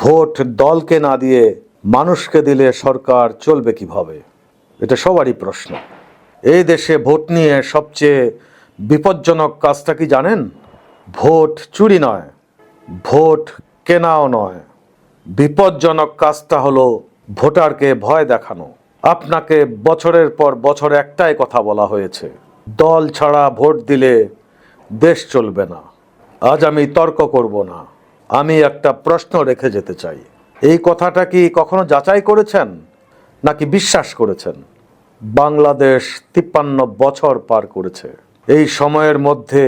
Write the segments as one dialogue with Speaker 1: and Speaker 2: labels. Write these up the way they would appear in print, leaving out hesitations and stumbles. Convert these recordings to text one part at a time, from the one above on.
Speaker 1: Vote দলকে না দিয়ে মানুষকে দিলে সরকার চলবে কিভাবে? এটা সবারই প্রশ্ন। এই দেশে ভোট নিয়ে সবচেয়ে বিপজ্জনক কাজটা কি জানেন? ভোট চুরি নয়, ভোট কেনাও নয়। বিপজ্জনক কাজটা হলো ভোটারকে ভয় দেখানো। আপনাকে বছরের পর বছর একটাই কথা বলা হয়েছে, দল ছাড়া ভোট দিলে দেশ চলবে না। আজ আমি তর্ক করব না, আমি একটা প্রশ্ন রেখে যেতে চাই। এই কথাটা কি কখনো যাচাই করেছেন নাকি বিশ্বাস করেছেন? বাংলাদেশ 53 বছর পার করেছে। এই সময়ের মধ্যে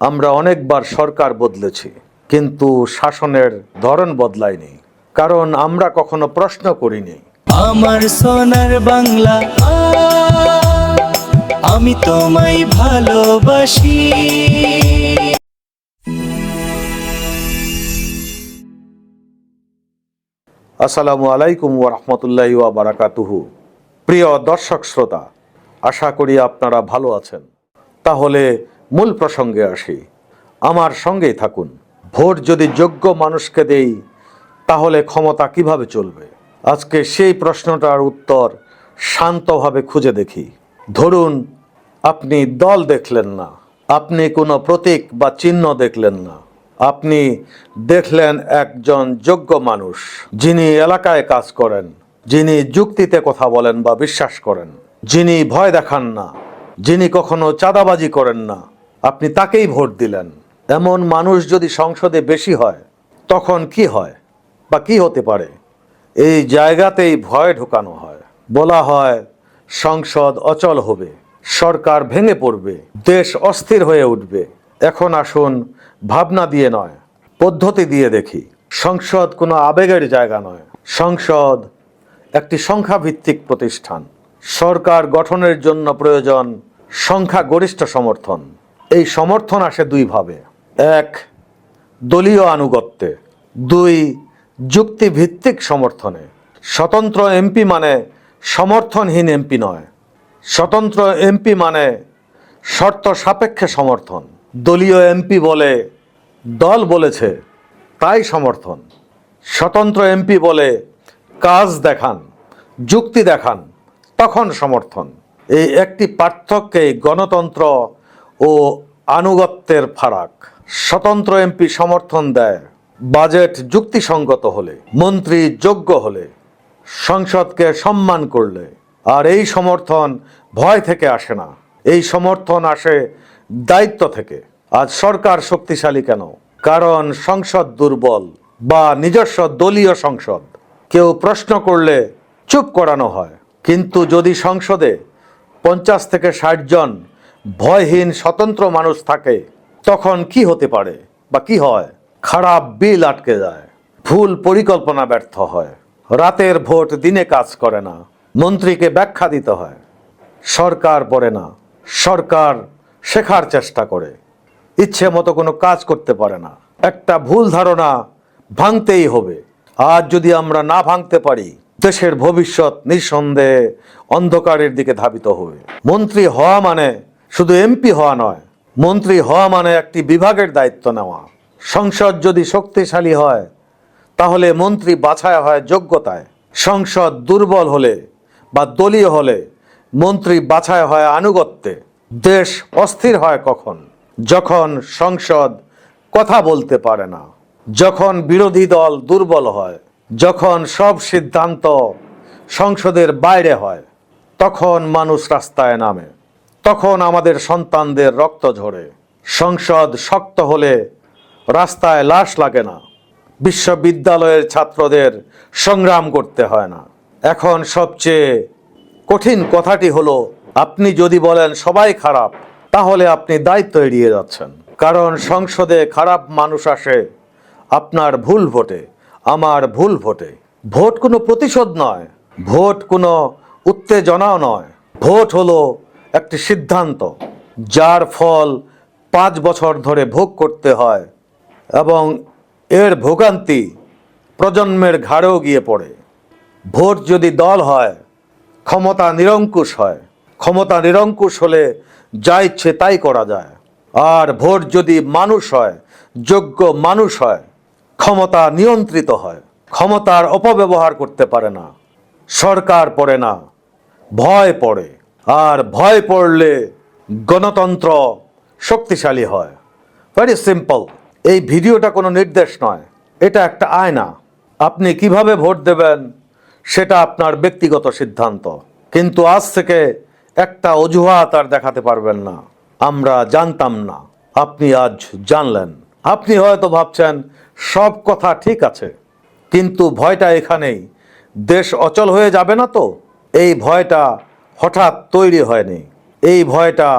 Speaker 1: আমরা অনেকবার সরকার বদলেছি, কিন্তু শাসনের ধরন বদলায়নি, কারণ আমরা কখনো প্রশ্ন করিনি।
Speaker 2: আমার সোনার বাংলা, আমি তোমায় ভালোবাসি।
Speaker 1: আসসালামু আলাইকুম ওয়া রাহমাতুল্লাহি ওয়া বারাকাতুহু। প্রিয় দর্শক শ্রোতা, আশা করি আপনারা ভালো আছেন। তাহলে মূল প্রসঙ্গে আসি, আমার সঙ্গেই থাকুন। ভোট যদি যোগ্য মানুষকে দেই তাহলে ক্ষমতা কিভাবে চলবে? আজকে সেই প্রশ্নটার উত্তর শান্তভাবে খুঁজে দেখি। ধরুন আপনি দল দেখলেন না, আপনি কোনো প্রতীক বা চিহ্ন দেখলেন না, আপনি দেখলেন একজন যোগ্য মানুষ, যিনি এলাকায় কাজ করেন, যিনি যুক্তিতে কথা বলেন বা বিশ্বাস করেন, যিনি ভয় দেখান না, যিনি কখনো চাঁদাবাজি করেন না। আপনি তাকেই ভোট দিলেন। এমন মানুষ যদি সংসদে বেশি হয় তখন কি হয় বা কি হতে পারে? এই জায়গাতেই ভয় ঢোকানো হয়। বলা হয় সংসদ অচল হবে, সরকার ভেঙে পড়বে, দেশ অস্থির হয়ে উঠবে। এখন আসুন ভাবনা দিয়ে নয়, পদ্ধতি দিয়ে দেখি। সংসদ কোনো আবেগের জায়গা নয়, সংসদ একটি সংখ্যাভিত্তিক প্রতিষ্ঠান। সরকার গঠনের জন্য প্রয়োজন সংখ্যাগরিষ্ঠ সমর্থন। এই সমর্থন আসে দুইভাবে: এক, দলীয় আনুগত্যে; দুই, যুক্তিভিত্তিক সমর্থনে। স্বতন্ত্র এমপি মানে সমর্থনহীন এমপি নয়। স্বতন্ত্র এমপি মানে শর্ত সাপেক্ষে সমর্থন। দলীয় এমপি বলে দল বলেছে তাই সমর্থন। স্বতন্ত্র এমপি বলে কাজ দেখান, যুক্তি দেখান, তখন সমর্থন। এই একটি পার্থক্যেই গণতন্ত্র ও আনুগত্যের ফারাক। স্বতন্ত্র এমপি সমর্থন দেয় বাজেট যুক্তিসঙ্গত হলে, মন্ত্রী যোগ্য হলে, সংসদকে সম্মান করলে। আর এই সমর্থন ভয় থেকে আসে না, এই সমর্থন আসে দায়িত্ব থেকে। আজ সরকার শক্তিশালী কেন? কারণ সংসদ দুর্বল বা নিজস্ব দলীয় সংসদ। কেউ প্রশ্ন করলে চুপ করানো হয়। কিন্তু যদি সংসদে 50 থেকে 60 জন ভয়হীন স্বতন্ত্র মানুষ থাকে তখন কি হতে পারে বা কি হয়? খারাপ বিল আটকে যায়, ভুল পরিকল্পনা ব্যর্থ হয়, রাতের ভোট দিনে কাজ করে না, মন্ত্রীকে ব্যাখ্যা দিতে হয়, সরকার পড়ে না, সরকার শেখার চেষ্টা করে, ইচ্ছে মতো কোনো কাজ করতে পারে না। একটা ভুল ধারণা ভাঙতেই হবে। আজ যদি আমরা না ভাঙতে পারি, দেশের ভবিষ্যৎ নিঃসন্দেহে অন্ধকারের দিকে ধাবিত হবে। মন্ত্রী হওয়া মানে শুধু এমপি হওয়া নয়, মন্ত্রী হওয়া মানে একটি বিভাগের দায়িত্ব নেওয়া। সংসদ যদি শক্তিশালী হয় তাহলে মন্ত্রী বাছাই হয় যোগ্যতায়। সংসদ দুর্বল হলে বা দলীয় হলে মন্ত্রী বাছাই হয় আনুগত্যে। দেশ অস্থির হয় কখন? যখন সংসদ কথা বলতে পারে না, যখন বিরোধী দল দুর্বল হয়, যখন সব সিদ্ধান্ত সংসদের বাইরে হয়, তখন মানুষ রাস্তায় নামে, তখন আমাদের সন্তানদের রক্ত ঝরে। সংসদ শক্ত হলে রাস্তায় লাশ লাগে না, বিশ্ববিদ্যালয়ের ছাত্রদের সংগ্রাম করতে হয় না। এখন সবচেয়ে কঠিন কথাটি হলো, আপনি যদি বলেন সবাই খারাপ, তাহলে আপনি দায়িত্ব এড়িয়ে যাচ্ছেন। কারণ সংসদে খারাপ মানুষ আসে আপনার ভুল ভোটে, আমার ভুল ভোটে। ভোট কোনো প্রতিশোধ নয়, ভোট কোনো উত্তেজনাও নয়। ভোট হলো একটি সিদ্ধান্ত যার ফল 5 বছর ধরে ভোগ করতে হয় এবং এর ভোগান্তি প্রজন্মের ঘাড়েও গিয়ে পড়ে। ভোট যদি দল হয়, ক্ষমতা নিরঙ্কুশ হয়। ক্ষমতা নিরঙ্কুশ হলে যা ইচ্ছে তাই করা যায়। আর ভোট যদি মানুষ হয়, যোগ্য মানুষ হয়, ক্ষমতা নিয়ন্ত্রিত হয়। ক্ষমতার অপব্যবহার করতে পারে না, সরকার পড়ে না, ভয় পড়ে। আর ভয় পড়লে গণতন্ত্র শক্তিশালী হয়। Very simple. এই ভিডিওটা কোনো নির্দেশ নয়, এটা একটা আয়না। আপনি কিভাবে ভোট দেবেন সেটা আপনার ব্যক্তিগত সিদ্ধান্ত, কিন্তু আজ থেকে একটা অজুহাত আর দেখাতে পারবেন না আমরা জানতাম না। আপনি আজ জানলেন। আপনি হয়তো ভাবছেন সব কথা ঠিক আছে, কিন্তু ভয়টা এখানেই। দেশ অচল হয়ে যাবে না তো? এই ভয়টা হঠাৎ তৈরি হয়নি, এই ভয়টা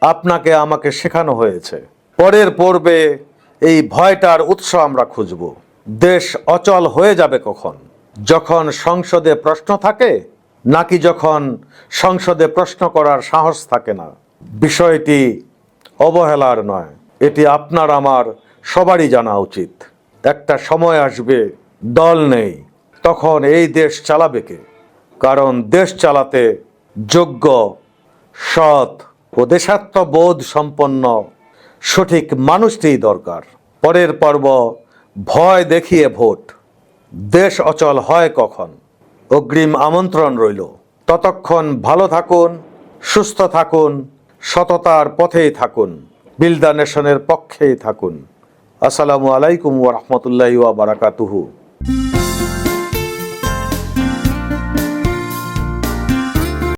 Speaker 1: আপনাকে আমাকে শেখানো হয়েছে। পরের পর্বে এই ভয়টার উৎস আমরা খুঁজব। দেশ অচল হয়ে যাবে কখন? যখন সংসদে প্রশ্ন থাকে, নাকি যখন সংসদে প্রশ্ন করার সাহস থাকে না? বিষয়টি অবহেলার নয়, এটি আপনার আমার সবারই জানা উচিত। একটা সময় আসবে, দল নেই, তখন এই দেশ চালাবে কে? কারণ দেশ চালাতে যোগ্য, সৎ ও দেশাত্মবোধ সম্পন্ন সঠিক মানুষটিই দরকার। পরের পর্ব, ভয় দেখিয়ে ভোট। দেশ অচল হয় কখন? অগ্রিম আমন্ত্রণ রইল। ততক্ষণ ভালো থাকুন, সুস্থ থাকুন, সততার পথেই থাকুন, বিল্ড দ্য নেশনের পক্ষেই থাকুন। আসসালামু আলাইকুম ওয়া রাহমাতুল্লাহি ওয়া বারাকাতুহু।